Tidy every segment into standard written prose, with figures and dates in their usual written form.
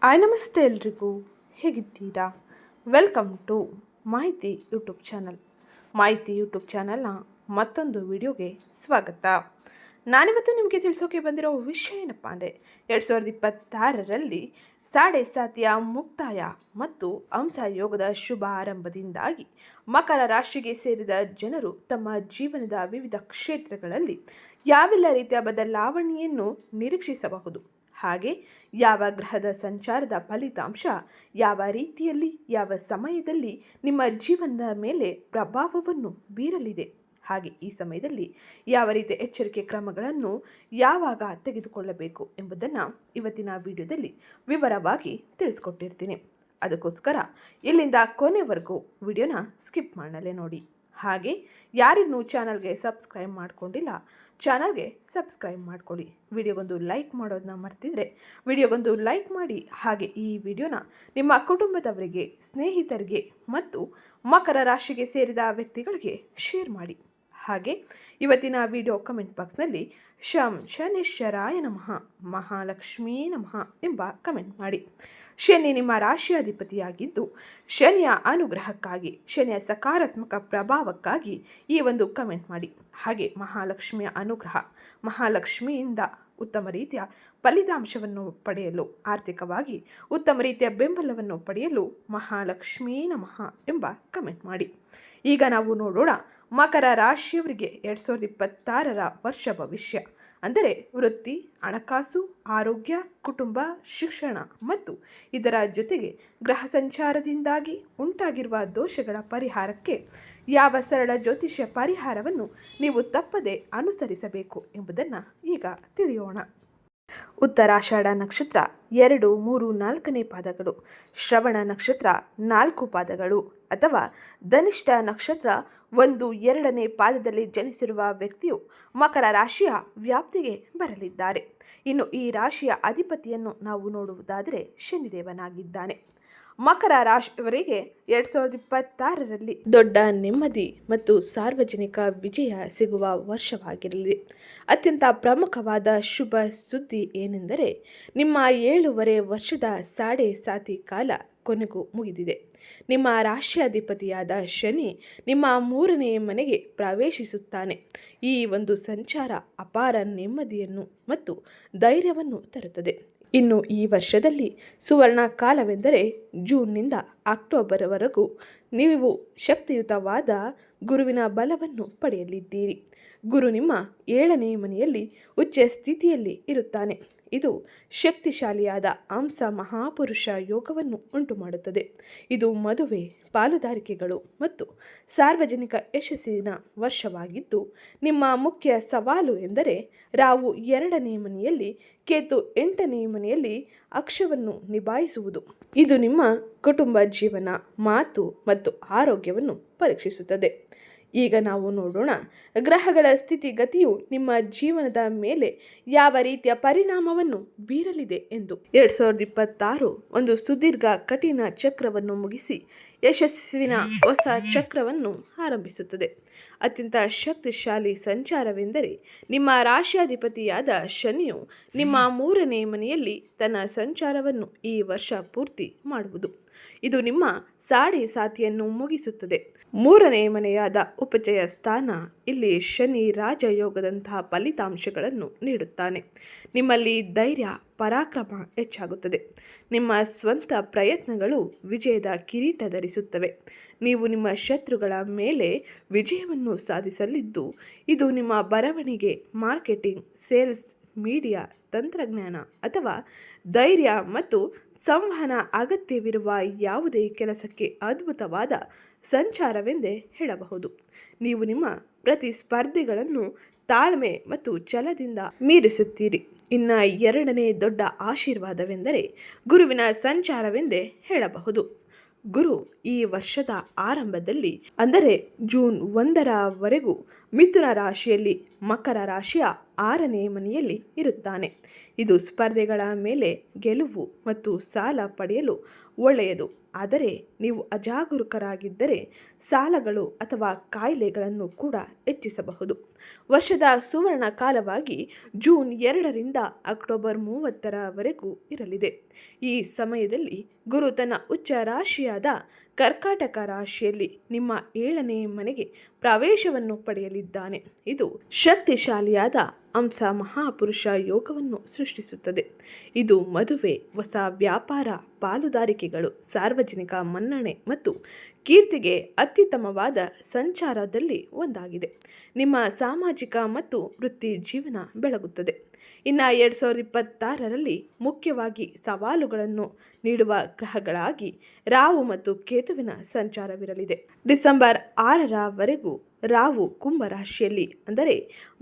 ನಮಸ್ತೆ ಎಲ್ರಿಗೂ, ಹೇಗಿದ್ದೀರಾ? ವೆಲ್ಕಮ್ ಟು ಮಾಹಿತಿ ಯೂಟ್ಯೂಬ್ ಚಾನಲ್. ಮಾಹಿತಿ ಯೂಟ್ಯೂಬ್ ಚಾನಲ್ನ ಮತ್ತೊಂದು ವಿಡಿಯೋಗೆ ಸ್ವಾಗತ. ನಾನಿವತ್ತು ನಿಮಗೆ ತಿಳಿಸೋಕೆ ಬಂದಿರೋ ವಿಷಯ ಏನಪ್ಪ ಅಂದರೆ 2026ರಲ್ಲಿ ಸಾಡೆ ಸಾತಿಯ ಮುಕ್ತಾಯ ಮತ್ತು ಅಂಶ ಯೋಗದ ಶುಭ ಆರಂಭದಿಂದಾಗಿ ಮಕರ ರಾಶಿಗೆ ಸೇರಿದ ಜನರು ತಮ್ಮ ಜೀವನದ ವಿವಿಧ ಕ್ಷೇತ್ರಗಳಲ್ಲಿ ಯಾವೆಲ್ಲ ರೀತಿಯ ಬದಲಾವಣೆಯನ್ನು ನಿರೀಕ್ಷಿಸಬಹುದು, ಹಾಗೆ ಯಾವ ಗ್ರಹದ ಸಂಚಾರದ ಫಲಿತಾಂಶ ಯಾವ ರೀತಿಯಲ್ಲಿ ಯಾವ ಸಮಯದಲ್ಲಿ ನಿಮ್ಮ ಜೀವನದ ಮೇಲೆ ಪ್ರಭಾವವನ್ನು ಬೀರಲಿದೆ, ಹಾಗೆ ಈ ಸಮಯದಲ್ಲಿ ಯಾವ ರೀತಿಯ ಎಚ್ಚರಿಕೆ ಕ್ರಮಗಳನ್ನು ಯಾವಾಗ ತೆಗೆದುಕೊಳ್ಳಬೇಕು ಎಂಬುದನ್ನು ಇವತ್ತಿನ ವಿಡಿಯೋದಲ್ಲಿ ವಿವರವಾಗಿ ತಿಳಿಸ್ಕೊಟ್ಟಿರ್ತೀನಿ. ಅದಕ್ಕೋಸ್ಕರ ಇಲ್ಲಿಂದ ಕೊನೆವರೆಗೂ ವಿಡಿಯೋನ ಸ್ಕಿಪ್ ಮಾಡಲೇ ನೋಡಿ. ಹಾಗೆ ಯಾರಿನ್ನೂ ಚಾನಲ್ಗೆ ಸಬ್ಸ್ಕ್ರೈಬ್ ಮಾಡಿಕೊಂಡಿಲ್ಲ, ಚಾನಲ್ಗೆ ಸಬ್ಸ್ಕ್ರೈಬ್ ಮಾಡ್ಕೊಳ್ಳಿ. ವಿಡಿಯೋಗೊಂದು ಲೈಕ್ ಮಾಡೋದನ್ನ ಮರ್ತಿದ್ರೆ ವಿಡಿಯೋಗೊಂದು ಲೈಕ್ ಮಾಡಿ. ಹಾಗೆ ಈ ವಿಡಿಯೋನ ನಿಮ್ಮ ಕುಟುಂಬದವರಿಗೆ, ಸ್ನೇಹಿತರಿಗೆ ಮತ್ತು ಮಕರ ರಾಶಿಗೆ ಸೇರಿದ ವ್ಯಕ್ತಿಗಳಿಗೆ ಶೇರ್ ಮಾಡಿ. ಹಾಗೆ ಇವತ್ತಿನ ವಿಡಿಯೋ ಕಮೆಂಟ್ ಬಾಕ್ಸ್ನಲ್ಲಿ ಶಂ ಶನೇಶ್ವರಾಯ ನಮಃ, ಮಹಾಲಕ್ಷ್ಮೀ ನಮಃ ಎಂಬ ಕಮೆಂಟ್ ಮಾಡಿ. ಶನಿ ನಿಮ್ಮ ರಾಶಿಯಾಧಿಪತಿಯಾಗಿದ್ದು ಶನಿಯ ಅನುಗ್ರಹಕ್ಕಾಗಿ, ಶನಿಯ ಸಕಾರಾತ್ಮಕ ಪ್ರಭಾವಕ್ಕಾಗಿ ಈ ಒಂದು ಕಮೆಂಟ್ ಮಾಡಿ. ಹಾಗೆ ಮಹಾಲಕ್ಷ್ಮಿಯ ಅನುಗ್ರಹ, ಮಹಾಲಕ್ಷ್ಮಿಯಿಂದ ಉತ್ತಮ ರೀತಿಯ ಫಲಿತಾಂಶವನ್ನು ಪಡೆಯಲು, ಆರ್ಥಿಕವಾಗಿ ಉತ್ತಮ ರೀತಿಯ ಬೆಂಬಲವನ್ನು ಪಡೆಯಲು ಮಹಾಲಕ್ಷ್ಮೀ ನಮಃ ಎಂಬ ಕಮೆಂಟ್ ಮಾಡಿ. ಈಗ ನಾವು ನೋಡೋಣ ಮಕರ ರಾಶಿಯವರಿಗೆ 2026ರ ವರ್ಷ ಭವಿಷ್ಯ. ಅಂದರೆ ವೃತ್ತಿ, ಹಣಕಾಸು, ಆರೋಗ್ಯ, ಕುಟುಂಬ, ಶಿಕ್ಷಣ ಮತ್ತು ಇದರ ಜೊತೆಗೆ ಗ್ರಹ ಸಂಚಾರದಿಂದಾಗಿ ಉಂಟಾಗಿರುವ ದೋಷಗಳ ಪರಿಹಾರಕ್ಕೆ ಯಾವ ಸರಳ ಜ್ಯೋತಿಷ್ಯ ಪರಿಹಾರವನ್ನು ನೀವು ತಪ್ಪದೆ ಅನುಸರಿಸಬೇಕು ಎಂಬುದನ್ನು ಈಗ ತಿಳಿಯೋಣ. ಉತ್ತರಾಷಾಢ ನಕ್ಷತ್ರ 2, 3, 4ನೇ ಪಾದಗಳು, ಶ್ರವಣ ನಕ್ಷತ್ರ 4 ಪಾದಗಳು ಅಥವಾ ಧನಿಷ್ಠ ನಕ್ಷತ್ರ 1, 2ನೇ ಪಾದದಲ್ಲಿ ಜನಿಸಿರುವ ವ್ಯಕ್ತಿಯು ಮಕರ ರಾಶಿಯ ವ್ಯಾಪ್ತಿಗೆ ಬರಲಿದ್ದಾರೆ. ಇನ್ನು ಈ ರಾಶಿಯ ಅಧಿಪತಿಯನ್ನು ನಾವು ನೋಡುವುದಾದರೆ ಶನಿದೇವನಾಗಿದ್ದಾನೆ. ಮಕರ ರಾಶಿಯವರಿಗೆ 2026ರಲ್ಲಿ ದೊಡ್ಡ ನೆಮ್ಮದಿ ಮತ್ತು ಸಾರ್ವಜನಿಕ ವಿಜಯ ಸಿಗುವ ವರ್ಷವಾಗಿರಲಿದೆ. ಅತ್ಯಂತ ಪ್ರಮುಖವಾದ ಶುಭ ಸುದ್ದಿ ಏನೆಂದರೆ ನಿಮ್ಮ 7.5 ವರ್ಷದ ಸಾಡೆ ಸಾತಿ ಕಾಲ ಕೊನೆಗೂ ಮುಗಿದಿದೆ. ನಿಮ್ಮ ರಾಶಿಯಾಧಿಪತಿಯಾದ ಶನಿ ನಿಮ್ಮ 3ನೇ ಮನೆಗೆ ಪ್ರವೇಶಿಸುತ್ತಾನೆ. ಈ ಒಂದು ಸಂಚಾರ ಅಪಾರ ನೆಮ್ಮದಿಯನ್ನು ಮತ್ತು ಧೈರ್ಯವನ್ನು ತರುತ್ತದೆ. ಇನ್ನು ಈ ವರ್ಷದಲ್ಲಿ ಸುವರ್ಣ ಕಾಲವೆಂದರೆ ಜೂನ್ನಿಂದ ಅಕ್ಟೋಬರ್ವರೆಗೂ ನೀವು ಶಕ್ತಿಯುತವಾದ ಗುರುವಿನ ಬಲವನ್ನು ಪಡೆಯಲಿದ್ದೀರಿ. ಗುರು ನಿಮ್ಮ 7ನೇ ಮನೆಯಲ್ಲಿ ಉಚ್ಚ ಸ್ಥಿತಿಯಲ್ಲಿ ಇರುತ್ತಾನೆ. ಇದು ಶಕ್ತಿಶಾಲಿಯಾದ ಅಂಶ ಮಹಾಪುರುಷ ಯೋಗವನ್ನು ಉಂಟು ಮಾಡುತ್ತದೆ. ಇದು ಮದುವೆ, ಪಾಲುದಾರಿಕೆಗಳು ಮತ್ತು ಸಾರ್ವಜನಿಕ ಯಶಸ್ಸಿನ ವರ್ಷವಾಗಿದ್ದು, ನಿಮ್ಮ ಮುಖ್ಯ ಸವಾಲು ಎಂದರೆ ರಾಹು 2ನೇ ಮನೆಯಲ್ಲಿ, ಕೇತು 8ನೇ ಮನೆಯಲ್ಲಿ ಅಕ್ಷವನ್ನು ನಿಭಾಯಿಸುವುದು. ಇದು ನಿಮ್ಮ ಕುಟುಂಬ ಜೀವನ, ಮಾತು ಮತ್ತು ಆರೋಗ್ಯವನ್ನು ಪರೀಕ್ಷಿಸುತ್ತದೆ. ಈಗ ನಾವು ನೋಡೋಣ ಗ್ರಹಗಳ ಸ್ಥಿತಿಗತಿಯು ನಿಮ್ಮ ಜೀವನದ ಮೇಲೆ ಯಾವ ರೀತಿಯ ಪರಿಣಾಮವನ್ನು ಬೀರಲಿದೆ ಎಂದು. 2026 ಒಂದು ಸುದೀರ್ಘ ಕಠಿಣ ಚಕ್ರವನ್ನು ಮುಗಿಸಿ ಯಶಸ್ವಿನ ಹೊಸ ಚಕ್ರವನ್ನು ಆರಂಭಿಸುತ್ತದೆ. ಅತ್ಯಂತ ಶಕ್ತಿಶಾಲಿ ಸಂಚಾರವೆಂದರೆ ನಿಮ್ಮ ರಾಶಿಯಾಧಿಪತಿಯಾದ ಶನಿಯು ನಿಮ್ಮ 3ನೇ ಮನೆಯಲ್ಲಿ ತನ್ನ ಸಂಚಾರವನ್ನು ಈ ವರ್ಷ ಪೂರ್ತಿ ಮಾಡುವುದು. ಇದು ನಿಮ್ಮ ಸಾಡೆ ಸಾತಿಯನ್ನು ಮುಗಿಸುತ್ತದೆ. 3ನೇ ಮನೆಯಾದ ಉಪಚಯ ಸ್ಥಾನ, ಇಲ್ಲಿ ಶನಿ ರಾಜಯೋಗದಂತಹ ಫಲಿತಾಂಶಗಳನ್ನು ನೀಡುತ್ತಾನೆ. ನಿಮ್ಮಲ್ಲಿ ಧೈರ್ಯ, ಪರಾಕ್ರಮ ಹೆಚ್ಚಾಗುತ್ತದೆ. ನಿಮ್ಮ ಸ್ವಂತ ಪ್ರಯತ್ನಗಳು ವಿಜಯದ ಕಿರೀಟ ಧರಿಸುತ್ತವೆ. ನೀವು ನಿಮ್ಮ ಶತ್ರುಗಳ ಮೇಲೆ ವಿಜಯವನ್ನು ಸಾಧಿಸಲಿದ್ದು, ಇದು ನಿಮ್ಮ ಬರವಣಿಗೆ, ಮಾರ್ಕೆಟಿಂಗ್, ಸೇಲ್ಸ್, ಮೀಡಿಯಾ, ತಂತ್ರಜ್ಞಾನ ಅಥವಾ ಧೈರ್ಯ ಮತ್ತು ಸಂವಹನ ಅಗತ್ಯವಿರುವ ಯಾವುದೇ ಕೆಲಸಕ್ಕೆ ಅದ್ಭುತವಾದ ಸಂಚಾರವೆಂದೇ ಹೇಳಬಹುದು. ನೀವು ನಿಮ್ಮ ಪ್ರತಿಸ್ಪರ್ಧಿಗಳನ್ನು ತಾಳ್ಮೆ ಮತ್ತು ಛಲದಿಂದ ಮೀರಿಸುತ್ತೀರಿ. ಇನ್ನು 2ನೇ ದೊಡ್ಡ ಆಶೀರ್ವಾದವೆಂದರೆ ಗುರುವಿನ ಸಂಚಾರವೆಂದೇ ಹೇಳಬಹುದು. ಗುರು ಈ ವರ್ಷದ ಆರಂಭದಲ್ಲಿ ಅಂದರೆ ಜೂನ್ 1ರವರೆಗೂ ಮಿಥುನ ರಾಶಿಯಲ್ಲಿ ಮಕರ ರಾಶಿಯ 6ನೇ ಮನೆಯಲ್ಲಿ ಇರುತ್ತಾನೆ. ಇದು ಸ್ಪರ್ಧೆಗಳ ಮೇಲೆ ಗೆಲುವು ಮತ್ತು ಸಾಲ ಪಡೆಯಲು ಒಳ್ಳೆಯದು. ಆದರೆ ನೀವು ಅಜಾಗರೂಕರಾಗಿದ್ದರೆ ಸಾಲಗಳು ಅಥವಾ ಕಾಯಿಲೆಗಳನ್ನು ಕೂಡ ಹೆಚ್ಚಿಸಬಹುದು. ವರ್ಷದ ಸುವರ್ಣ ಕಾಲವಾಗಿ ಜೂನ್ 2ರಿಂದ ಅಕ್ಟೋಬರ್ 30ರವರೆಗೂ ಇರಲಿದೆ. ಈ ಸಮಯದಲ್ಲಿ ಗುರು ತನ್ನ ಉಚ್ಚ ರಾಶಿಯಾದ ಕರ್ಕಾಟಕ ರಾಶಿಯಲ್ಲಿ ನಿಮ್ಮ 7ನೇ ಮನೆಗೆ ಪ್ರವೇಶವನ್ನು ಪಡೆಯಲಿದ್ದಾನೆ. ಇದು ಶಕ್ತಿಶಾಲಿಯಾದ ಅಂಶ ಮಹಾಪುರುಷ ಯೋಗವನ್ನು ಸೃಷ್ಟಿಸುತ್ತದೆ. ಇದು ಮದುವೆ, ಹೊಸ ವ್ಯಾಪಾರ, ಪಾಲುದಾರಿಕೆಗಳು, ಸಾರ್ವಜನಿಕ ಮನ್ನಣೆ ಮತ್ತು ಕೀರ್ತಿಗೆ ಅತ್ಯುತ್ತಮವಾದ ಸಂಚಾರದಲ್ಲಿ ಒಂದಾಗಿದೆ. ನಿಮ್ಮ ಸಾಮಾಜಿಕ ಮತ್ತು ವೃತ್ತಿ ಜೀವನ ಬೆಳಗುತ್ತದೆ. ಇನ್ನು 2026ರಲ್ಲಿ ಮುಖ್ಯವಾಗಿ ಸವಾಲುಗಳನ್ನು ನೀಡುವ ಗ್ರಹಗಳಾಗಿ ರಾಹು ಮತ್ತು ಕೇತುವಿನ ಸಂಚಾರವಿರಲಿದೆ. ಡಿಸೆಂಬರ್ 6ರವರೆಗೂ ರಾಹು ಕುಂಭ ರಾಶಿಯಲ್ಲಿ ಅಂದರೆ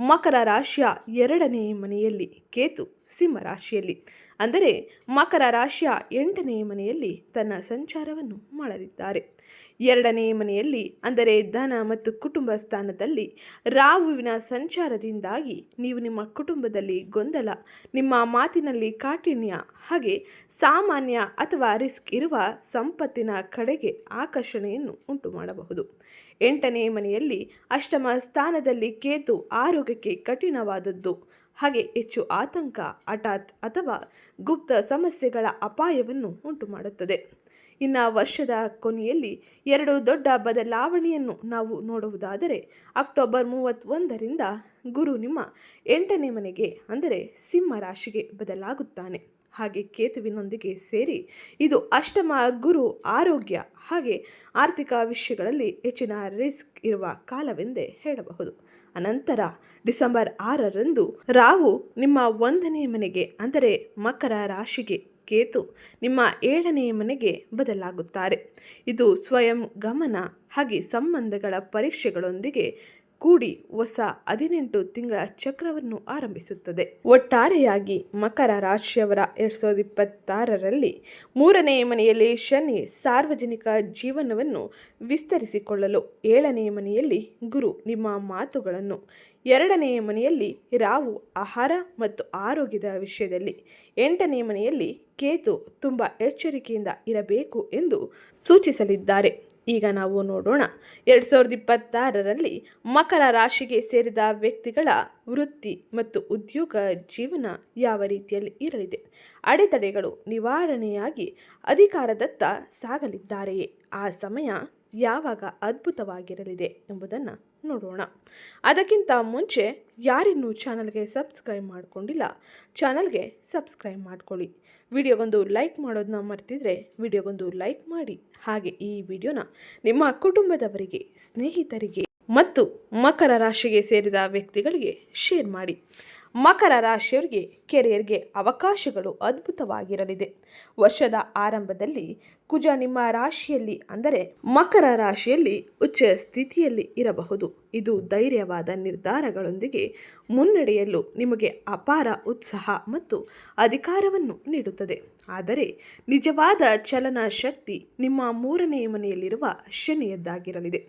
ಮಕರ ರಾಶಿಯ 2ನೇ ಮನೆಯಲ್ಲಿ, ಕೇತು ಸಿಂಹ ರಾಶಿಯಲ್ಲಿ ಅಂದರೆ ಮಕರ ರಾಶಿಯ 8ನೇ ಮನೆಯಲ್ಲಿ ತನ್ನ ಸಂಚಾರವನ್ನು ಮಾಡಲಿದ್ದಾರೆ. 2ನೇ ಮನೆಯಲ್ಲಿ ಅಂದರೆ ಧನ ಮತ್ತು ಕುಟುಂಬ ಸ್ಥಾನದಲ್ಲಿ ರಾಹುವಿನ ಸಂಚಾರದಿಂದಾಗಿ ನೀವು ನಿಮ್ಮ ಕುಟುಂಬದಲ್ಲಿ ಗೊಂದಲ, ನಿಮ್ಮ ಮಾತಿನಲ್ಲಿ ಕಾಠಿಣ್ಯ, ಹಾಗೆ ಸಾಮಾನ್ಯ ಅಥವಾ ರಿಸ್ಕ್ ಇರುವ ಸಂಪತ್ತಿನ ಕಡೆಗೆ ಆಕರ್ಷಣೆಯನ್ನು ಉಂಟು ಮಾಡಬಹುದು. 8ನೇ ಮನೆಯಲ್ಲಿ ಅಷ್ಟಮ ಸ್ಥಾನದಲ್ಲಿ ಕೇತು ಆರೋಗ್ಯಕ್ಕೆ ಕಠಿಣವಾದದ್ದು, ಹಾಗೆ ಹೆಚ್ಚು ಆತಂಕ, ಹಠಾತ್ ಅಥವಾ ಗುಪ್ತ ಸಮಸ್ಯೆಗಳ ಅಪಾಯವನ್ನು ಉಂಟು ಮಾಡುತ್ತದೆ. ಇನ್ನು ವರ್ಷದ ಕೊನೆಯಲ್ಲಿ 2 ದೊಡ್ಡ ಬದಲಾವಣೆಯನ್ನು ನಾವು ನೋಡುವುದಾದರೆ, ಅಕ್ಟೋಬರ್ 31ರಿಂದ ಗುರು ನಿಮ್ಮ 8ನೇ ಮನೆಗೆ ಅಂದರೆ ಸಿಂಹ ರಾಶಿಗೆ ಬದಲಾಗುತ್ತಾನೆ. ಹಾಗೆ ಕೇತುವಿನೊಂದಿಗೆ ಸೇರಿ ಇದು ಅಷ್ಟಮ ಗುರು ಆರೋಗ್ಯ ಹಾಗೆ ಆರ್ಥಿಕ ವಿಷಯಗಳಲ್ಲಿ ಹೆಚ್ಚಿನ ರಿಸ್ಕ್ ಇರುವ ಕಾಲವೆಂದೇ ಹೇಳಬಹುದು. ಅನಂತರ ಡಿಸೆಂಬರ್ 6ರಂದು ರಾಹು ನಿಮ್ಮ 1ನೇ ಮನೆಗೆ ಅಂದರೆ ಮಕರ ರಾಶಿಗೆ, ಕೇತು ನಿಮ್ಮ 7ನೇ ಮನೆಗೆ ಬದಲಾಗುತ್ತಾರೆ. ಇದು ಸ್ವಯಂ ಗಮನ ಹಾಗೆ ಸಂಬಂಧಗಳ ಪರೀಕ್ಷೆಗಳೊಂದಿಗೆ ಕೂಡಿ ಹೊಸ 18 ತಿಂಗಳ ಚಕ್ರವನ್ನು ಆರಂಭಿಸುತ್ತದೆ. ಒಟ್ಟಾರೆಯಾಗಿ ಮಕರ ರಾಶಿಯವರ 2026ರಲ್ಲಿ 3ನೇ ಮನೆಯಲ್ಲಿ ಶನಿ ಸಾರ್ವಜನಿಕ ಜೀವನವನ್ನು ವಿಸ್ತರಿಸಿಕೊಳ್ಳಲು, 7ನೇ ಮನೆಯಲ್ಲಿ ಗುರು ನಿಮ್ಮ ಮಾತುಗಳನ್ನು, 2ನೇ ಮನೆಯಲ್ಲಿ ರಾಹು ಆಹಾರ ಮತ್ತು ಆರೋಗ್ಯದ ವಿಷಯದಲ್ಲಿ, 8ನೇ ಮನೆಯಲ್ಲಿ ಕೇತು ತುಂಬ ಎಚ್ಚರಿಕೆಯಿಂದ ಇರಬೇಕು ಎಂದು ಸೂಚಿಸಲಿದ್ದಾರೆ. ಈಗ ನಾವು ನೋಡೋಣ 2026ರಲ್ಲಿ ಮಕರ ರಾಶಿಗೆ ಸೇರಿದ ವ್ಯಕ್ತಿಗಳ ವೃತ್ತಿ ಮತ್ತು ಉದ್ಯೋಗ ಜೀವನ ಯಾವ ರೀತಿಯಲ್ಲಿ ಇರಲಿದೆ. ಅಡೆತಡೆಗಳು ನಿವಾರಣೆಯಾಗಿ ಅಧಿಕಾರದತ್ತ ಸಾಗಲಿದ್ದಾರೆಯೇ? ಆ ಸಮಯ ಯಾವಾಗ ಅದ್ಭುತವಾಗಿರಲಿದೆ ಎಂಬುದನ್ನು ನೋಡೋಣ. ಅದಕ್ಕಿಂತ ಮುಂಚೆ ಯಾರಿನ್ನೂ ಚಾನಲ್ಗೆ ಸಬ್ಸ್ಕ್ರೈಬ್ ಮಾಡಿಕೊಂಡಿಲ್ಲ, ಚಾನಲ್ಗೆ ಸಬ್ಸ್ಕ್ರೈಬ್ ಮಾಡ್ಕೊಳ್ಳಿ. ವಿಡಿಯೋಗೊಂದು ಲೈಕ್ ಮಾಡೋದನ್ನ ಮರ್ತಿದ್ರೆ ವಿಡಿಯೋಗೊಂದು ಲೈಕ್ ಮಾಡಿ. ಹಾಗೆ ಈ ವಿಡಿಯೋನ ನಿಮ್ಮ ಕುಟುಂಬದವರಿಗೆ, ಸ್ನೇಹಿತರಿಗೆ ಮತ್ತು ಮಕರ ರಾಶಿಗೆ ಸೇರಿದ ವ್ಯಕ್ತಿಗಳಿಗೆ ಶೇರ್ ಮಾಡಿ. ಮಕರ ರಾಶಿಯವರಿಗೆ ಕೆರಿಯರ್ಗೆ ಅವಕಾಶಗಳು ಅದ್ಭುತವಾಗಿರಲಿದೆ. ವರ್ಷದ ಆರಂಭದಲ್ಲಿ ಕುಜ ನಿಮ್ಮ ರಾಶಿಯಲ್ಲಿ ಅಂದರೆ ಮಕರ ರಾಶಿಯಲ್ಲಿ ಉಚ್ಚ ಸ್ಥಿತಿಯಲ್ಲಿ ಇರಬಹುದು. ಇದು ಧೈರ್ಯವಾದ ನಿರ್ಧಾರಗಳೊಂದಿಗೆ ಮುನ್ನಡೆಯಲು ನಿಮಗೆ ಅಪಾರ ಉತ್ಸಾಹ ಮತ್ತು ಅಧಿಕಾರವನ್ನು ನೀಡುತ್ತದೆ. ಆದರೆ ನಿಜವಾದ ಚಲನ ಶಕ್ತಿ ನಿಮ್ಮ 3ನೇ ಮನೆಯಲ್ಲಿರುವ ಶನಿಯದ್ದಾಗಿರಲಿದೆ.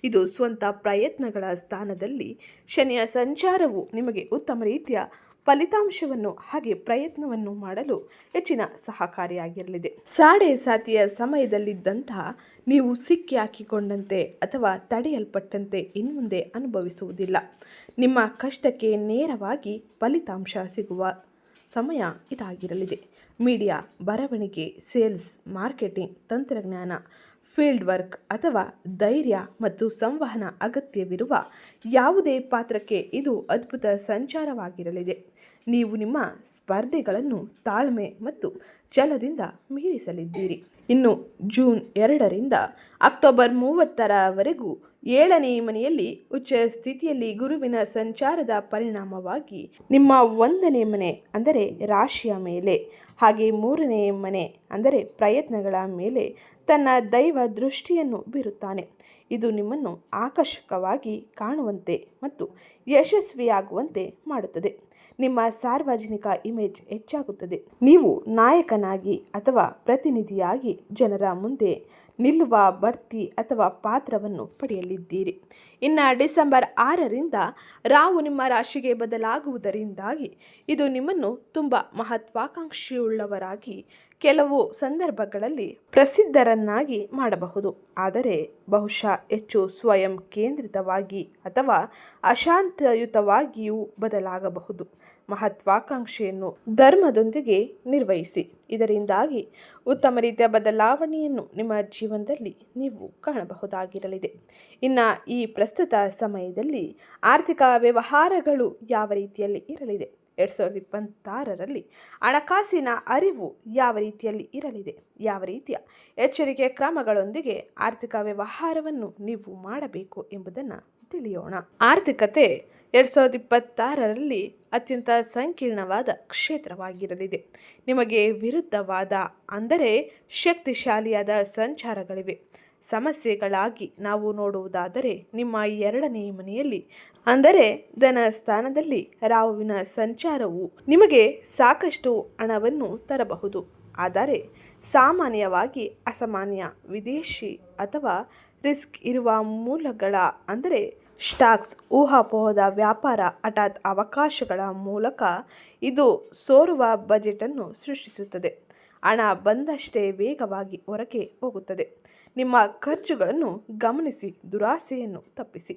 ಇದು ಸ್ವಂತ ಪ್ರಯತ್ನಗಳ ಸ್ಥಾನದಲ್ಲಿ ಶನಿಯ ಸಂಚಾರವು ನಿಮಗೆ ಉತ್ತಮ ರೀತಿಯ ಫಲಿತಾಂಶವನ್ನು ಹಾಗೆ ಪ್ರಯತ್ನವನ್ನು ಮಾಡಲು ಹೆಚ್ಚಿನ ಸಹಕಾರಿಯಾಗಿರಲಿದೆ. ಸಾಡೆ ಸಾತಿಯ ಸಮಯದಲ್ಲಿದ್ದಂತಹ ನೀವು ಸಿಕ್ಕಿ ಹಾಕಿಕೊಂಡಂತೆ ಅಥವಾ ತಡೆಯಲ್ಪಟ್ಟಂತೆ ಇನ್ಮುಂದೆ ಅನುಭವಿಸುವುದಿಲ್ಲ. ನಿಮ್ಮ ಕಷ್ಟಕ್ಕೆ ನೇರವಾಗಿ ಫಲಿತಾಂಶ ಸಿಗುವ ಸಮಯ ಇದಾಗಿರಲಿದೆ. ಮೀಡಿಯಾ, ಬರವಣಿಗೆ, ಸೇಲ್ಸ್, ಮಾರ್ಕೆಟಿಂಗ್, ತಂತ್ರಜ್ಞಾನ, ಫೀಲ್ಡ್ ವರ್ಕ್ ಅಥವಾ ಧೈರ್ಯ ಮತ್ತು ಸಂವಹನ ಅಗತ್ಯವಿರುವ ಯಾವುದೇ ಪಾತ್ರಕ್ಕೆ ಇದು ಅದ್ಭುತ ಸಂಚಾರವಾಗಿರಲಿದೆ. ನೀವು ನಿಮ್ಮ ಸ್ಪರ್ಧೆಗಳನ್ನು ತಾಳ್ಮೆ ಮತ್ತು ಛಲದಿಂದ ಮೀರಿಸಲಿದ್ದೀರಿ. ಇನ್ನು ಜೂನ್ 2ರಿಂದ ಅಕ್ಟೋಬರ್ 30ರವರೆಗೂ 7ನೇ ಮನೆಯಲ್ಲಿ ಉಚ್ಚ ಸ್ಥಿತಿಯಲ್ಲಿ ಗುರುವಿನ ಸಂಚಾರದ ಪರಿಣಾಮವಾಗಿ ನಿಮ್ಮ 1ನೇ ಮನೆ ಅಂದರೆ ರಾಶಿಯ ಮೇಲೆ ಹಾಗೆ 3ನೇ ಮನೆ ಅಂದರೆ ಪ್ರಯತ್ನಗಳ ಮೇಲೆ ತನ್ನ ದೈವ ದೃಷ್ಟಿಯನ್ನು ಬೀರುತ್ತಾನೆ. ಇದು ನಿಮ್ಮನ್ನು ಆಕರ್ಷಕವಾಗಿ ಕಾಣುವಂತೆ ಮತ್ತು ಯಶಸ್ವಿಯಾಗುವಂತೆ ಮಾಡುತ್ತದೆ. ನಿಮ್ಮ ಸಾರ್ವಜನಿಕ ಇಮೇಜ್ ಹೆಚ್ಚಾಗುತ್ತದೆ. ನೀವು ನಾಯಕನಾಗಿ ಅಥವಾ ಪ್ರತಿನಿಧಿಯಾಗಿ ಜನರ ಮುಂದೆ ನಿಲ್ಲುವ ಬಡ್ತಿ ಅಥವಾ ಪಾತ್ರವನ್ನು ಪಡೆಯಲಿದ್ದೀರಿ. ಇನ್ನು ಡಿಸೆಂಬರ್ 6ರಿಂದ ರಾಹು ನಿಮ್ಮ ರಾಶಿಗೆ ಬದಲಾಗುವುದರಿಂದಾಗಿ ಇದು ನಿಮ್ಮನ್ನು ತುಂಬ ಮಹತ್ವಾಕಾಂಕ್ಷೆಯುಳ್ಳವರಾಗಿ ಕೆಲವು ಸಂದರ್ಭಗಳಲ್ಲಿ ಪ್ರಸಿದ್ಧರನ್ನಾಗಿ ಮಾಡಬಹುದು. ಆದರೆ ಬಹುಶಃ ಹೆಚ್ಚು ಸ್ವಯಂ ಕೇಂದ್ರಿತವಾಗಿ ಅಥವಾ ಅಶಾಂತಯುತವಾಗಿಯೂ ಬದಲಾಗಬಹುದು. ಮಹತ್ವಾಕಾಂಕ್ಷೆಯನ್ನು ಧರ್ಮದೊಂದಿಗೆ ನಿರ್ವಹಿಸಿ. ಇದರಿಂದಾಗಿ ಉತ್ತಮ ರೀತಿಯ ಬದಲಾವಣೆಯನ್ನು ನಿಮ್ಮ ಜೀವನದಲ್ಲಿ ನೀವು ಕಾಣಬಹುದಾಗಿರಲಿದೆ. ಇನ್ನು ಈ ಪ್ರಸ್ತುತ ಸಮಯದಲ್ಲಿ ಆರ್ಥಿಕ ವ್ಯವಹಾರಗಳು ಯಾವ ರೀತಿಯಲ್ಲಿ ಇರಲಿದೆ? 2026ರಲ್ಲಿ ಹಣಕಾಸಿನ ಅರಿವು ಯಾವ ರೀತಿಯಲ್ಲಿ ಇರಲಿದೆ? ಯಾವ ರೀತಿಯ ಎಚ್ಚರಿಕೆ ಕ್ರಮಗಳೊಂದಿಗೆ ಆರ್ಥಿಕ ವ್ಯವಹಾರವನ್ನು ನೀವು ಮಾಡಬೇಕು ಎಂಬುದನ್ನು ತಿಳಿಯೋಣ. ಆರ್ಥಿಕತೆ 2026ರಲ್ಲಿ ಅತ್ಯಂತ ಸಂಕೀರ್ಣವಾದ ಕ್ಷೇತ್ರವಾಗಿರಲಿದೆ. ನಿಮಗೆ ವಿರುದ್ಧವಾದ ಅಂದರೆ ಶಕ್ತಿಶಾಲಿಯಾದ ಸಂಚಾರಗಳಿವೆ. ಸಮಸ್ಯೆಗಳಾಗಿ ನಾವು ನೋಡುವುದಾದರೆ ನಿಮ್ಮ 2ನೇ ಮನೆಯಲ್ಲಿ ಅಂದರೆ ಧನ ಸ್ಥಾನದಲ್ಲಿ ರಾಹುವಿನ ಸಂಚಾರವು ನಿಮಗೆ ಸಾಕಷ್ಟು ಹಣವನ್ನು ತರಬಹುದು. ಆದರೆ ಸಾಮಾನ್ಯವಾಗಿ ಅಸಾಮಾನ್ಯ ವಿದೇಶಿ ಅಥವಾ ರಿಸ್ಕ್ ಇರುವ ಮೂಲಗಳ ಅಂದರೆ ಸ್ಟಾಕ್ಸ್, ಊಹಾಪೋಹದ ವ್ಯಾಪಾರ, ಹಠಾತ್ ಅವಕಾಶಗಳ ಮೂಲಕ ಇದು ಸೋರುವ ಬಜೆಟನ್ನು ಸೃಷ್ಟಿಸುತ್ತದೆ. ಹಣ ಬಂದಷ್ಟೇ ವೇಗವಾಗಿ ಹೊರಗೆ ಹೋಗುತ್ತದೆ. ನಿಮ್ಮ ಖರ್ಚುಗಳನ್ನು ಗಮನಿಸಿ, ದುರಾಸೆಯನ್ನು ತಪ್ಪಿಸಿ.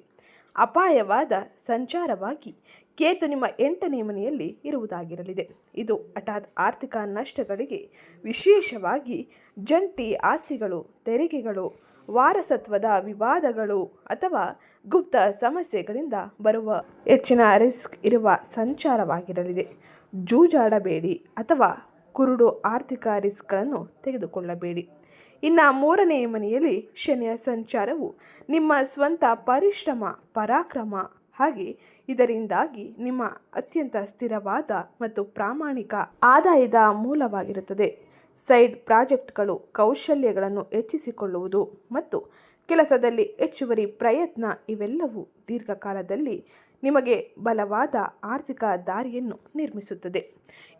ಅಪಾಯವಾದ ಸಂಚಾರವಾಗಿ ಕೇತು ನಿಮ್ಮ 8ನೇ ಮನೆಯಲ್ಲಿ ಇರುವುದಾಗಿರಲಿದೆ. ಇದು ಹಠಾತ್ ಆರ್ಥಿಕ ನಷ್ಟಗಳಿಗೆ, ವಿಶೇಷವಾಗಿ ಜಂಟಿ ಆಸ್ತಿಗಳು, ತೆರಿಗೆಗಳು, ವಾರಸತ್ವದ ವಿವಾದಗಳು ಅಥವಾ ಗುಪ್ತ ಸಮಸ್ಯೆಗಳಿಂದ ಬರುವ ಹೆಚ್ಚಿನ ರಿಸ್ಕ್ ಇರುವ ಸಂಚಾರವಾಗಿರಲಿದೆ. ಜೂಜಾಡಬೇಡಿ ಅಥವಾ ಕುರುಡು ಆರ್ಥಿಕ ರಿಸ್ಕ್ಗಳನ್ನು ತೆಗೆದುಕೊಳ್ಳಬೇಡಿ. ಇನ್ನು 3ನೇ ಮನೆಯಲ್ಲಿ ಶನಿಯ ಸಂಚಾರವು ನಿಮ್ಮ ಸ್ವಂತ ಪರಿಶ್ರಮ, ಪರಾಕ್ರಮ ಹಾಗೆ ಇದರಿಂದಾಗಿ ನಿಮ್ಮ ಅತ್ಯಂತ ಸ್ಥಿರವಾದ ಮತ್ತು ಪ್ರಾಮಾಣಿಕ ಆದಾಯದ ಮೂಲವಾಗಿರುತ್ತದೆ. ಸೈಡ್ ಪ್ರಾಜೆಕ್ಟ್ಗಳು, ಕೌಶಲ್ಯಗಳನ್ನು ಹೆಚ್ಚಿಸಿಕೊಳ್ಳುವುದು ಮತ್ತು ಕೆಲಸದಲ್ಲಿ ಹೆಚ್ಚುವರಿ ಪ್ರಯತ್ನ ಇವೆಲ್ಲವೂ ದೀರ್ಘಕಾಲದಲ್ಲಿ ನಿಮಗೆ ಬಲವಾದ ಆರ್ಥಿಕ ದಾರಿಯನ್ನು ನಿರ್ಮಿಸುತ್ತದೆ.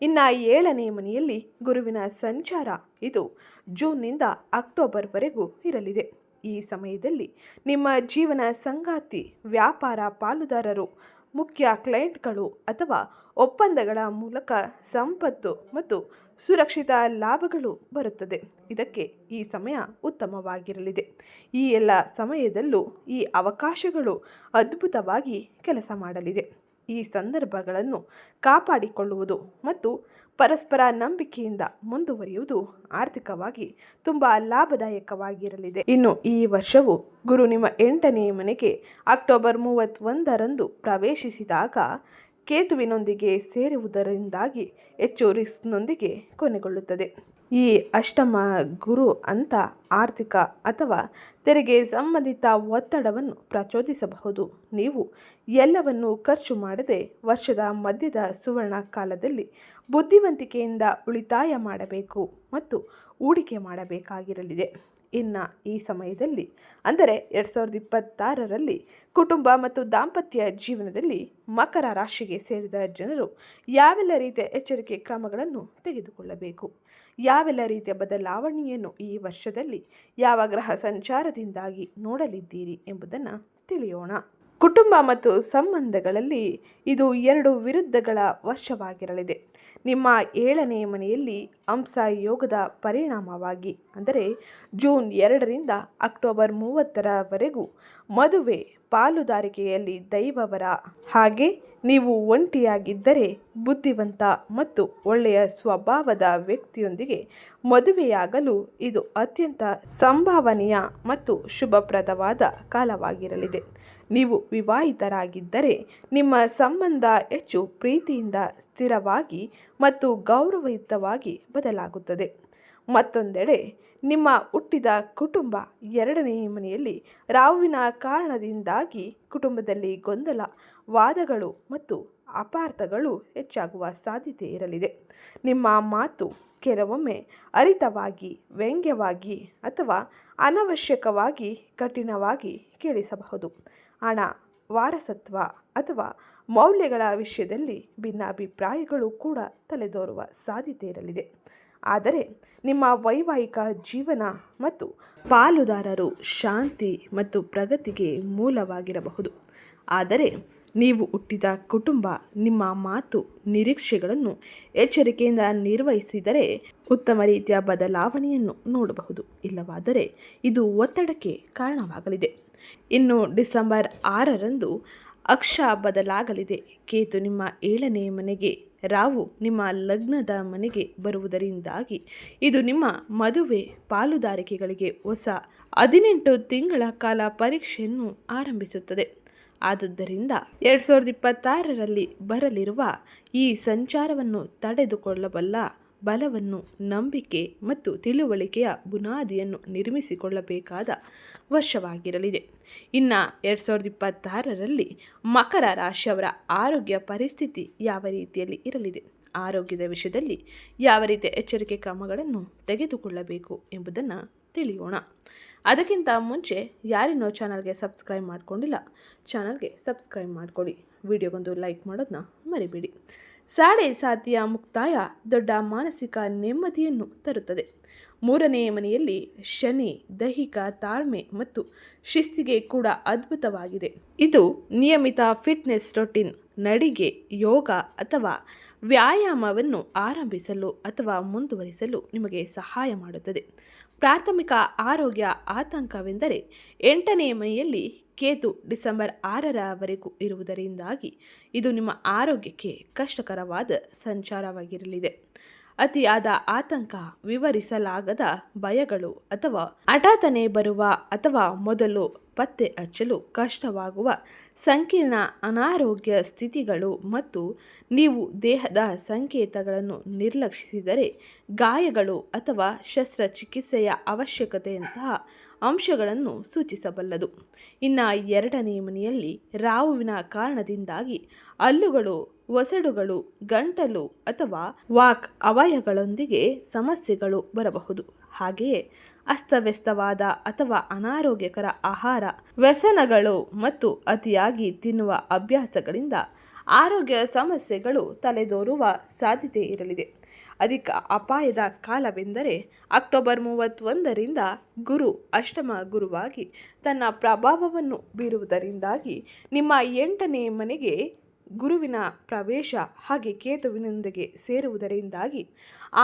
ಇನ್ನು 7ನೇ ಮನೆಯಲ್ಲಿ ಗುರುವಿನ ಸಂಚಾರ ಇದು ಜೂನ್ನಿಂದ ಅಕ್ಟೋಬರ್ವರೆಗೂ ಇರಲಿದೆ. ಈ ಸಮಯದಲ್ಲಿ ನಿಮ್ಮ ಜೀವನ ಸಂಗಾತಿ, ವ್ಯಾಪಾರ ಪಾಲುದಾರರು, ಮುಖ್ಯ ಕ್ಲೈಂಟ್ಗಳು ಅಥವಾ ಒಪ್ಪಂದಗಳ ಮೂಲಕ ಸಂಪತ್ತು ಮತ್ತು ಸುರಕ್ಷಿತ ಲಾಭಗಳು ಬರುತ್ತದೆ. ಇದಕ್ಕೆ ಈ ಸಮಯ ಉತ್ತಮವಾಗಿರಲಿದೆ. ಈ ಎಲ್ಲ ಸಮಯದಲ್ಲೂ ಈ ಅವಕಾಶಗಳು ಅದ್ಭುತವಾಗಿ ಕೆಲಸ ಮಾಡಲಿದೆ. ಈ ಸಂದರ್ಭಗಳನ್ನು ಕಾಪಾಡಿಕೊಳ್ಳುವುದು ಮತ್ತು ಪರಸ್ಪರ ನಂಬಿಕೆಯಿಂದ ಮುಂದುವರಿಯುವುದು ಆರ್ಥಿಕವಾಗಿ ತುಂಬ ಲಾಭದಾಯಕವಾಗಿರಲಿದೆ. ಇನ್ನು ಈ ವರ್ಷವು ಗುರು ನಿಮ್ಮ 8ನೇ ಮನೆಗೆ ಅಕ್ಟೋಬರ್ 31ರಂದು ಪ್ರವೇಶಿಸಿದಾಗ ಕೇತುವಿನೊಂದಿಗೆ ಸೇರುವುದರಿಂದಾಗಿ ಹೆಚ್ಚು ರಿಸ್ಕ್ನೊಂದಿಗೆ ಕೊನೆಗೊಳ್ಳುತ್ತದೆ. ಈ ಅಷ್ಟಮ ಗುರು ಅಂತ ಆರ್ಥಿಕ ಅಥವಾ ತೆರಿಗೆ ಸಂಬಂಧಿತ ಒತ್ತಡವನ್ನು ಪ್ರಚೋದಿಸಬಹುದು. ನೀವು ಎಲ್ಲವನ್ನೂ ಖರ್ಚು ಮಾಡದೆ ವರ್ಷದ ಮಧ್ಯದ ಸುವರ್ಣ ಕಾಲದಲ್ಲಿ ಬುದ್ಧಿವಂತಿಕೆಯಿಂದ ಉಳಿತಾಯ ಮಾಡಬೇಕು ಮತ್ತು ಹೂಡಿಕೆ ಮಾಡಬೇಕಾಗಿರಲಿದೆ. ಇನ್ನು ಈ ಸಮಯದಲ್ಲಿ ಅಂದರೆ 2026ರಲ್ಲಿ ಕುಟುಂಬ ಮತ್ತು ದಾಂಪತ್ಯ ಜೀವನದಲ್ಲಿ ಮಕರ ರಾಶಿಗೆ ಸೇರಿದ ಜನರು ಯಾವೆಲ್ಲ ರೀತಿಯ ಎಚ್ಚರಿಕೆ ಕ್ರಮಗಳನ್ನು ತೆಗೆದುಕೊಳ್ಳಬೇಕು, ಯಾವೆಲ್ಲ ರೀತಿಯ ಬದಲಾವಣೆಯನ್ನು ಈ ವರ್ಷದಲ್ಲಿ ಯಾವ ಗ್ರಹ ಸಂಚಾರದಿಂದಾಗಿ ನೋಡಲಿದ್ದೀರಿ ಎಂಬುದನ್ನು ತಿಳಿಯೋಣ. ಕುಟುಂಬ ಮತ್ತು ಸಂಬಂಧಗಳಲ್ಲಿ ಇದು 2 ವಿರುದ್ಧಗಳ ವರ್ಷವಾಗಿರಲಿದೆ. ನಿಮ್ಮ 7ನೇ ಮನೆಯಲ್ಲಿ ಅಂಶ ಯೋಗದ ಪರಿಣಾಮವಾಗಿ ಅಂದರೆ ಜೂನ್ 2ರಿಂದ ಅಕ್ಟೋಬರ್ 30ರವರೆಗೂ ಮದುವೆ, ಪಾಲುದಾರಿಕೆಯಲ್ಲಿ ದೈವವರ ಹಾಗೆ ನೀವು ಒಂಟಿಯಾಗಿದ್ದರೆ ಬುದ್ಧಿವಂತ ಮತ್ತು ಒಳ್ಳೆಯ ಸ್ವಭಾವದ ವ್ಯಕ್ತಿಯೊಂದಿಗೆ ಮದುವೆಯಾಗಲು ಇದು ಅತ್ಯಂತ ಸಂಭಾವನೀಯ ಮತ್ತು ಶುಭಪ್ರದವಾದ ಕಾಲವಾಗಿರಲಿದೆ. ನೀವು ವಿವಾಹಿತರಾಗಿದ್ದರೆ ನಿಮ್ಮ ಸಂಬಂಧ ಹೆಚ್ಚು ಪ್ರೀತಿಯಿಂದ ಸ್ಥಿರವಾಗಿ ಮತ್ತು ಗೌರವಯುತವಾಗಿ ಬದಲಾಗುತ್ತದೆ. ಮತ್ತೊಂದೆಡೆ ನಿಮ್ಮ ಹುಟ್ಟಿದ ಕುಟುಂಬ 2ನೇ ಮನೆಯಲ್ಲಿ ರಾಹುವಿನ ಕಾರಣದಿಂದಾಗಿ ಕುಟುಂಬದಲ್ಲಿ ಗೊಂದಲ, ವಾದಗಳು ಮತ್ತು ಅಪಾರ್ಥಗಳು ಹೆಚ್ಚಾಗುವ ಸಾಧ್ಯತೆ ಇರಲಿದೆ. ನಿಮ್ಮ ಮಾತು ಕೆಲವೊಮ್ಮೆ ಅರಿತವಾಗಿ, ವ್ಯಂಗ್ಯವಾಗಿ ಅಥವಾ ಅನವಶ್ಯಕವಾಗಿ ಕಠಿಣವಾಗಿ ಕೇಳಿಸಬಹುದು. ಹಣ, ವಾರಸತ್ವ ಅಥವಾ ಮೌಲ್ಯಗಳ ವಿಷಯದಲ್ಲಿ ಭಿನ್ನಾಭಿಪ್ರಾಯಗಳು ಕೂಡ ತಲೆದೋರುವ ಸಾಧ್ಯತೆ ಇರಲಿದೆ. ಆದರೆ ನಿಮ್ಮ ವೈವಾಹಿಕ ಜೀವನ ಮತ್ತು ಪಾಲುದಾರರು ಶಾಂತಿ ಮತ್ತು ಪ್ರಗತಿಗೆ ಮೂಲವಾಗಿರಬಹುದು. ಆದರೆ ನೀವು ಹುಟ್ಟಿದ ಕುಟುಂಬ ನಿಮ್ಮ ಮಾತು ನಿರೀಕ್ಷೆಗಳನ್ನು ಎಚ್ಚರಿಕೆಯಿಂದ ನಿರ್ವಹಿಸಿದರೆ ಉತ್ತಮ ರೀತಿಯ ಬದಲಾವಣೆಯನ್ನು ನೋಡಬಹುದು. ಇಲ್ಲವಾದರೆ ಇದು ಒತ್ತಡಕ್ಕೆ ಕಾರಣವಾಗಲಿದೆ. ಇನ್ನು ಡಿಸೆಂಬರ್ 6ರಂದು ಅಕ್ಷ ಬದಲಾಗಲಿದೆ. ಕೇತು ನಿಮ್ಮ 7ನೇ ಮನೆಗೆ, ರಾಹು ನಿಮ್ಮ ಲಗ್ನದ ಮನೆಗೆ ಬರುವುದರಿಂದಾಗಿ ಇದು ನಿಮ್ಮ ಮದುವೆ ಪಾಲುದಾರಿಕೆಗಳಿಗೆ ಹೊಸ 18 ತಿಂಗಳ ಕಾಲ ಪರೀಕ್ಷೆಯನ್ನು ಆರಂಭಿಸುತ್ತದೆ. ಆದುದರಿಂದ 2026ರಲ್ಲಿ ಬರಲಿರುವ ಈ ಸಂಚಾರವನ್ನು ತಡೆದುಕೊಳ್ಳಬಲ್ಲ ಬಲವನ್ನು, ನಂಬಿಕೆ ಮತ್ತು ತಿಳುವಳಿಕೆಯ ಬುನಾದಿಯನ್ನು ನಿರ್ಮಿಸಿಕೊಳ್ಳಬೇಕಾದ ವರ್ಷವಾಗಿರಲಿದೆ. ಇನ್ನು 2026ರಲ್ಲಿ ಮಕರ ರಾಶಿಯವರ ಆರೋಗ್ಯ ಪರಿಸ್ಥಿತಿ ಯಾವ ರೀತಿಯಲ್ಲಿ ಇರಲಿದೆ, ಆರೋಗ್ಯದ ವಿಷಯದಲ್ಲಿ ಯಾವ ರೀತಿಯ ಎಚ್ಚರಿಕೆ ಕ್ರಮಗಳನ್ನು ತೆಗೆದುಕೊಳ್ಳಬೇಕು ಎಂಬುದನ್ನು ತಿಳಿಯೋಣ. ಅದಕ್ಕಿಂತ ಮುಂಚೆ ಯಾರಿನ್ನೂ ಚಾನಲ್ಗೆ ಸಬ್ಸ್ಕ್ರೈಬ್ ಮಾಡಿಕೊಂಡಿಲ್ಲ, ಚಾನಲ್ಗೆ ಸಬ್ಸ್ಕ್ರೈಬ್ ಮಾಡಿಕೊಳ್ಳಿ. ವಿಡಿಯೋಗೊಂದು ಲೈಕ್ ಮಾಡೋದನ್ನ ಮರಿಬೇಡಿ. ಸಾಡೆ ಸಾತಿಯ ಮುಕ್ತಾಯ ದೊಡ್ಡ ಮಾನಸಿಕ ನೆಮ್ಮದಿಯನ್ನು ತರುತ್ತದೆ. 3ನೇ ಮನೆಯಲ್ಲಿ ಶನಿ ದೈಹಿಕ ತಾಳ್ಮೆ ಮತ್ತು ಶಿಸ್ತಿಗೆ ಕೂಡ ಅದ್ಭುತವಾಗಿದೆ. ಇದು ನಿಯಮಿತ ಫಿಟ್ನೆಸ್ ರೊಟೀನ್, ನಡಿಗೆ, ಯೋಗ ಅಥವಾ ವ್ಯಾಯಾಮವನ್ನು ಆರಂಭಿಸಲು ಅಥವಾ ಮುಂದುವರಿಸಲು ನಿಮಗೆ ಸಹಾಯ ಮಾಡುತ್ತದೆ. ಪ್ರಾಥಮಿಕ ಆರೋಗ್ಯ ಆತಂಕವೆಂದರೆ 8ನೇ ಮನೆಯಲ್ಲಿ ಕೇತು ಡಿಸೆಂಬರ್ 6ರವರೆಗೂ ಇರುವುದರಿಂದಾಗಿ ಇದು ನಿಮ್ಮ ಆರೋಗ್ಯಕ್ಕೆ ಕಷ್ಟಕರವಾದ ಸಂಚಾರವಾಗಿರಲಿದೆ. ಅತಿಯಾದ ಆತಂಕ, ವಿವರಿಸಲಾಗದ ಭಯಗಳು ಅಥವಾ ಹಠಾತ್ತನೆ ಬರುವ ಅಥವಾ ಮೊದಲು ಪತ್ತೆ ಹಚ್ಚಲು ಕಷ್ಟವಾಗುವ ಸಂಕೀರ್ಣ ಅನಾರೋಗ್ಯ ಸ್ಥಿತಿಗಳು ಮತ್ತು ನೀವು ದೇಹದ ಸಂಕೇತಗಳನ್ನು ನಿರ್ಲಕ್ಷಿಸಿದರೆ ಗಾಯಗಳು ಅಥವಾ ಶಸ್ತ್ರಚಿಕಿತ್ಸೆಯ ಅವಶ್ಯಕತೆಯಂತಹ ಅಂಶಗಳನ್ನು ಸೂಚಿಸಬಲ್ಲದು. ಇನ್ನು 2ನೇ ಮನೆಯಲ್ಲಿ ರಾಹುವಿನ ಕಾರಣದಿಂದಾಗಿ ಹಲ್ಲುಗಳು, ಒಸಡುಗಳು, ಗಂಟಲು ಅಥವಾ ವಾಕ್ ಅವಯವಗಳೊಂದಿಗೆ ಸಮಸ್ಯೆಗಳು ಬರಬಹುದು. ಹಾಗೆಯೇ ಅಸ್ತವ್ಯಸ್ತವಾದ ಅಥವಾ ಅನಾರೋಗ್ಯಕರ ಆಹಾರ, ವ್ಯಸನಗಳು ಮತ್ತು ಅತಿಯಾಗಿ ತಿನ್ನುವ ಅಭ್ಯಾಸಗಳಿಂದ ಆರೋಗ್ಯ ಸಮಸ್ಯೆಗಳು ತಲೆದೋರುವ ಸಾಧ್ಯತೆ ಇರಲಿದೆ. ಅಧಿಕ ಅಪಾಯದ ಕಾಲವೆಂದರೆ ಅಕ್ಟೋಬರ್ 31ರಿಂದ ಗುರು ಅಷ್ಟಮ ಗುರುವಾಗಿ ತನ್ನ ಪ್ರಭಾವವನ್ನು ಬೀರುವುದರಿಂದಾಗಿ ನಿಮ್ಮ 8ನೇ ಮನೆಗೆ ಗುರುವಿನ ಪ್ರವೇಶ ಹಾಗೆ ಕೇತುವಿನೊಂದಿಗೆ ಸೇರುವುದರಿಂದಾಗಿ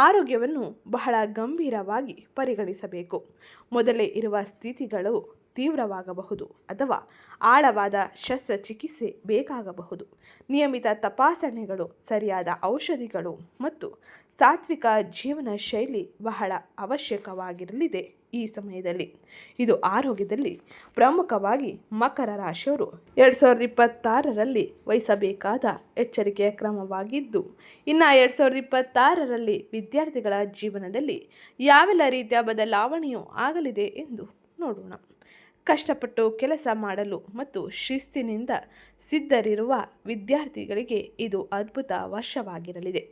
ಆರೋಗ್ಯವನ್ನು ಬಹಳ ಗಂಭೀರವಾಗಿ ಪರಿಗಣಿಸಬೇಕು. ಮೊದಲೇ ಇರುವ ಸ್ಥಿತಿಗಳು ತೀವ್ರವಾಗಬಹುದು ಅಥವಾ ಆಳವಾದ ಶಸ್ತ್ರಚಿಕಿತ್ಸೆ ಬೇಕಾಗಬಹುದು. ನಿಯಮಿತ ತಪಾಸಣೆಗಳು, ಸರಿಯಾದ ಔಷಧಿಗಳು ಮತ್ತು ಸಾತ್ವಿಕ ಜೀವನ ಶೈಲಿ ಬಹಳ ಅವಶ್ಯಕವಾಗಿರಲಿದೆ. ಈ ಸಮಯದಲ್ಲಿ ಇದು ಆರೋಗ್ಯದಲ್ಲಿ ಪ್ರಮುಖವಾಗಿ ಮಕರ ರಾಶಿಯವರು 2026ರಲ್ಲಿ ವಹಿಸಬೇಕಾದ ಎಚ್ಚರಿಕೆಯ ಕ್ರಮವಾಗಿದ್ದು, ಇನ್ನು 2026ರಲ್ಲಿ ವಿದ್ಯಾರ್ಥಿಗಳ ಜೀವನದಲ್ಲಿ ಯಾವೆಲ್ಲ ರೀತಿಯ ಬದಲಾವಣೆಯೂ ಆಗಲಿದೆ ಎಂದು ನೋಡೋಣ. ಕಷ್ಟಪಟ್ಟು ಕೆಲಸ ಮಾಡಲು ಮತ್ತು ಶಿಸ್ತಿನಿಂದ ಸಿದ್ಧರಿರುವ ವಿದ್ಯಾರ್ಥಿಗಳಿಗೆ ಇದು ಅದ್ಭುತ ವರ್ಷವಾಗಿರಲಿದೆ.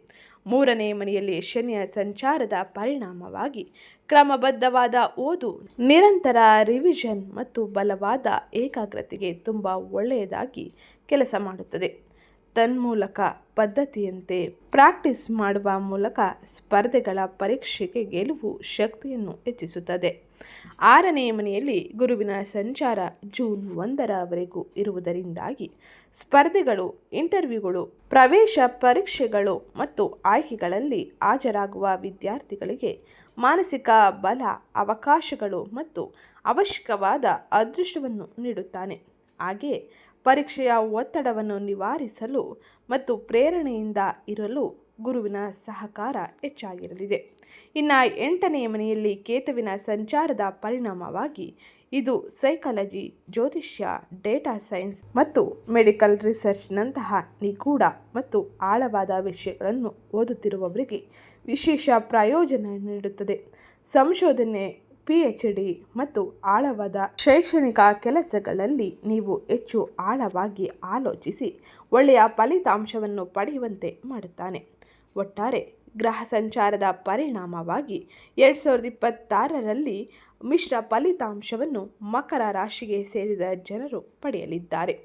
3ನೇ ಮನೆಯಲ್ಲಿ ಶನಿಯ ಸಂಚಾರದ ಪರಿಣಾಮವಾಗಿ ಕ್ರಮಬದ್ಧವಾದ ಓದು, ನಿರಂತರ ರಿವಿಷನ್ ಮತ್ತು ಬಲವಾದ ಏಕಾಗ್ರತೆಗೆ ತುಂಬ ಒಳ್ಳೆಯದಾಗಿ ಕೆಲಸ ಮಾಡುತ್ತದೆ. ತನ್ಮೂಲಕ ಪದ್ಧತಿಯಂತೆ ಪ್ರಾಕ್ಟೀಸ್ ಮಾಡುವ ಮೂಲಕ ಸ್ಪರ್ಧೆಗಳ ಪರೀಕ್ಷೆಗೆ ಗೆಲುವು ಶಕ್ತಿಯನ್ನು ಹೆಚ್ಚಿಸುತ್ತದೆ. 6ನೇ ಮನೆಯಲ್ಲಿ ಗುರುವಿನ ಸಂಚಾರ ಜೂನ್ 1ರವರೆಗೂ ಇರುವುದರಿಂದಾಗಿ ಸ್ಪರ್ಧೆಗಳು, ಇಂಟರ್ವ್ಯೂಗಳು, ಪ್ರವೇಶ ಪರೀಕ್ಷೆಗಳು ಮತ್ತು ಆಯ್ಕೆಗಳಲ್ಲಿ ಹಾಜರಾಗುವ ವಿದ್ಯಾರ್ಥಿಗಳಿಗೆ ಮಾನಸಿಕ ಬಲ, ಅವಕಾಶಗಳು ಮತ್ತು ಅವಶ್ಯಕವಾದ ಅದೃಷ್ಟವನ್ನು ನೀಡುತ್ತಾನೆ. ಹಾಗೆಯೇ ಪರೀಕ್ಷೆಯ ಒತ್ತಡವನ್ನು ನಿವಾರಿಸಲು ಮತ್ತು ಪ್ರೇರಣೆಯಿಂದ ಇರಲು ಗುರುವಿನ ಸಹಕಾರ ಹೆಚ್ಚಾಗಿರಲಿದೆ. ಇನ್ನು 8ನೇ ಮನೆಯಲ್ಲಿ ಕೇತುವಿನ ಸಂಚಾರದ ಪರಿಣಾಮವಾಗಿ ಇದು ಸೈಕಾಲಜಿ, ಜ್ಯೋತಿಷ್ಯ, ಡೇಟಾ ಸೈನ್ಸ್ ಮತ್ತು ಮೆಡಿಕಲ್ ರಿಸರ್ಚ್ನಂತಹ ನಿಗೂಢ ಮತ್ತು ಆಳವಾದ ವಿಷಯಗಳನ್ನು ಓದುತ್ತಿರುವವರಿಗೆ ವಿಶೇಷ ಪ್ರಯೋಜನ ನೀಡುತ್ತದೆ. ಸಂಶೋಧನೆ, PhD ಮತ್ತು ಆಳವಾದ ಶೈಕ್ಷಣಿಕ ಕೆಲಸಗಳಲ್ಲಿ ನೀವು ಹೆಚ್ಚು ಆಳವಾಗಿ ಆಲೋಚಿಸಿ ಒಳ್ಳೆಯ ಫಲಿತಾಂಶವನ್ನು ಪಡೆಯುವಂತೆ ಮಾಡುತ್ತಾನೆ. ಒಟ್ಟಾರೆ ಗ್ರಹ ಸಂಚಾರದ ಪರಿಣಾಮವಾಗಿ 2026ರಲ್ಲಿ ಮಿಶ್ರ ಫಲಿತಾಂಶವನ್ನು ಮಕರ ರಾಶಿಗೆ ಸೇರಿದ ಜನರು ಪಡೆಯಲಿದ್ದಾರೆ.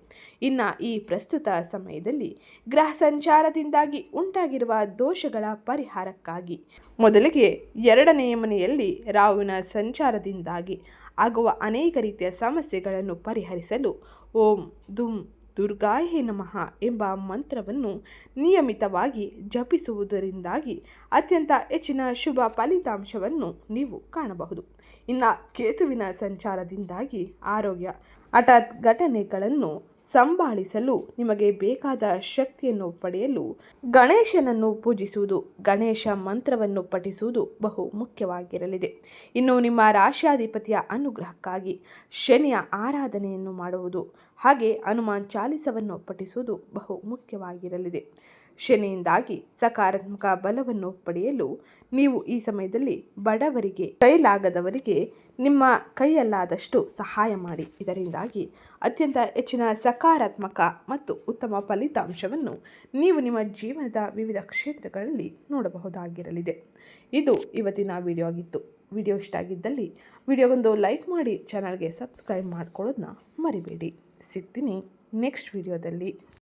ಇನ್ನು ಈ ಪ್ರಸ್ತುತ ಸಮಯದಲ್ಲಿ ಗ್ರಹ ಸಂಚಾರದಿಂದಾಗಿ ಉಂಟಾಗಿರುವ ದೋಷಗಳ ಪರಿಹಾರಕ್ಕಾಗಿ ಮೊದಲಿಗೆ 2ನೇ ಮನೆಯಲ್ಲಿ ರಾಹುವಿನ ಸಂಚಾರದಿಂದಾಗಿ ಆಗುವ ಅನೇಕ ರೀತಿಯ ಸಮಸ್ಯೆಗಳನ್ನು ಪರಿಹರಿಸಲು ಓಂ ದುಂ ದುರ್ಗಾಯೇ ನಮಃ ಎಂಬ ಮಂತ್ರವನ್ನು ನಿಯಮಿತವಾಗಿ ಜಪಿಸುವುದರಿಂದಾಗಿ ಅತ್ಯಂತ ಹೆಚ್ಚಿನ ಶುಭ ಫಲಿತಾಂಶವನ್ನು ನೀವು ಕಾಣಬಹುದು. ಇನ್ನು ಕೇತುವಿನ ಸಂಚಾರದಿಂದಾಗಿ ಆರೋಗ್ಯ ಹಠಾತ್ ಘಟನೆಗಳನ್ನು ಸಂಭಾಳಿಸಲು ನಿಮಗೆ ಬೇಕಾದ ಶಕ್ತಿಯನ್ನು ಪಡೆಯಲು ಗಣೇಶನನ್ನು ಪೂಜಿಸುವುದು, ಗಣೇಶ ಮಂತ್ರವನ್ನು ಪಠಿಸುವುದು ಬಹು ಮುಖ್ಯವಾಗಿರಲಿದೆ. ಇನ್ನು ನಿಮ್ಮ ರಾಶ್ಯಾಧಿಪತಿಯ ಅನುಗ್ರಹಕ್ಕಾಗಿ ಶನಿಯ ಆರಾಧನೆಯನ್ನು ಮಾಡುವುದು ಹಾಗೆ ಹನುಮಾನ್ ಚಾಲಿಸವನ್ನು ಪಠಿಸುವುದು ಬಹು ಮುಖ್ಯವಾಗಿರಲಿದೆ. ಶನಿಯಿಂದಾಗಿ ಸಕಾರಾತ್ಮಕ ಬಲವನ್ನು ಪಡೆಯಲು ನೀವು ಈ ಸಮಯದಲ್ಲಿ ಬಡವರಿಗೆ, ಕೈಲಾಗದವರಿಗೆ ನಿಮ್ಮ ಕೈಯಲ್ಲಾದಷ್ಟು ಸಹಾಯ ಮಾಡಿ. ಇದರಿಂದಾಗಿ ಅತ್ಯಂತ ಹೆಚ್ಚಿನ ಸಕಾರಾತ್ಮಕ ಮತ್ತು ಉತ್ತಮ ಫಲಿತಾಂಶವನ್ನು ನೀವು ನಿಮ್ಮ ಜೀವನದ ವಿವಿಧ ಕ್ಷೇತ್ರಗಳಲ್ಲಿ ನೋಡಬಹುದಾಗಿರಲಿದೆ. ಇದು ಇವತ್ತಿನ ವಿಡಿಯೋ ಆಗಿತ್ತು. ವಿಡಿಯೋ ಇಷ್ಟ ಆಗಿದ್ದಲ್ಲಿ ವಿಡಿಯೋಗೊಂದು ಲೈಕ್ ಮಾಡಿ, ಚಾನಲ್ಗೆ ಸಬ್ಸ್ಕ್ರೈಬ್ ಮಾಡ್ಕೊಳ್ಳೋದನ್ನ ಮರಿಬೇಡಿ. ಸಿಗ್ತೀನಿ ನೆಕ್ಸ್ಟ್ ವಿಡಿಯೋದಲ್ಲಿ.